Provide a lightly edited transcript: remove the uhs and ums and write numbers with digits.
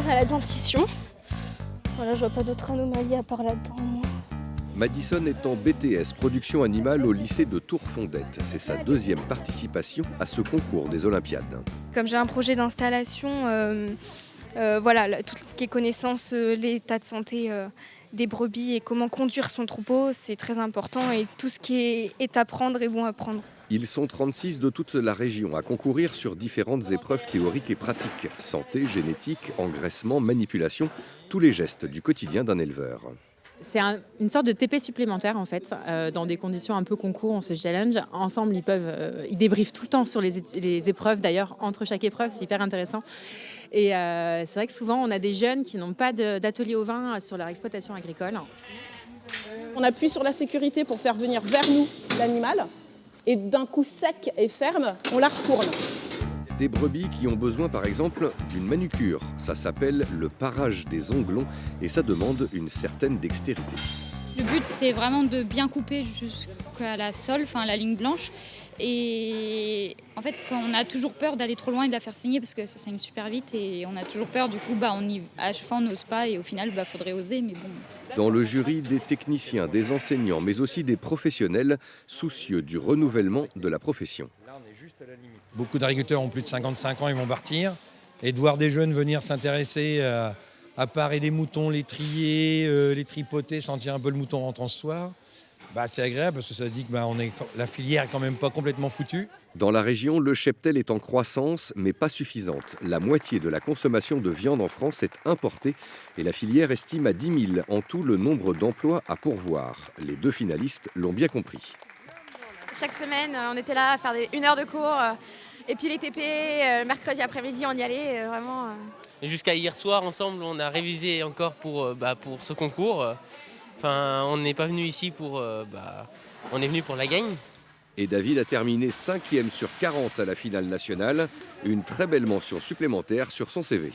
à la dentition. Voilà, je vois pas d'autres anomalies à part là-dedans. Madison est en BTS production animale au lycée de Tours-Fondette. C'est sa deuxième participation à ce concours des Olympiades. Comme j'ai un projet d'installation, voilà, tout ce qui est connaissance, l'état de santé des brebis et comment conduire son troupeau, c'est très important. Et tout ce qui est à prendre est bon à prendre. Ils sont 36 de toute la région à concourir sur différentes épreuves théoriques et pratiques. Santé, génétique, engraissement, manipulation, tous les gestes du quotidien d'un éleveur. C'est une sorte de TP supplémentaire en fait, dans des conditions un peu concours, on se challenge. Ensemble, ils débriefent tout le temps sur les épreuves d'ailleurs, entre chaque épreuve, c'est hyper intéressant. Et c'est vrai que souvent, on a des jeunes qui n'ont pas d'atelier au vin sur leur exploitation agricole. On appuie sur la sécurité pour faire venir vers nous l'animal et d'un coup sec et ferme, on la retourne. Des brebis qui ont besoin par exemple d'une manucure. Ça s'appelle le parage des onglons et ça demande une certaine dextérité. Le but, c'est vraiment de bien couper jusqu'à la sole, enfin la ligne blanche. Et en fait, on a toujours peur d'aller trop loin et de la faire saigner parce que ça saigne super vite et on a toujours peur. Du coup, à chaque fois, on n'ose pas et au final, faudrait oser, mais bon. Dans le jury, des techniciens, des enseignants, mais aussi des professionnels soucieux du renouvellement de la profession. Beaucoup d'agriculteurs ont plus de 55 ans, ils vont partir. Et de voir des jeunes venir s'intéresser à parer des moutons, les trier, les tripoter, sentir un peu le mouton rentrant ce soir, c'est agréable parce que ça se dit que la filière est quand même pas complètement foutue. Dans la région, le cheptel est en croissance, mais pas suffisante. La moitié de la consommation de viande en France est importée et la filière estime à 10 000 en tout le nombre d'emplois à pourvoir. Les deux finalistes l'ont bien compris. Chaque semaine, on était là à faire 1 heure de cours. Et puis les TP, mercredi après-midi, on y allait, vraiment. Et jusqu'à hier soir, ensemble, on a révisé encore pour ce concours. Enfin, on n'est pas venu ici on est venu pour la gagne. Et David a terminé 5e sur 40 à la finale nationale. Une très belle mention supplémentaire sur son CV.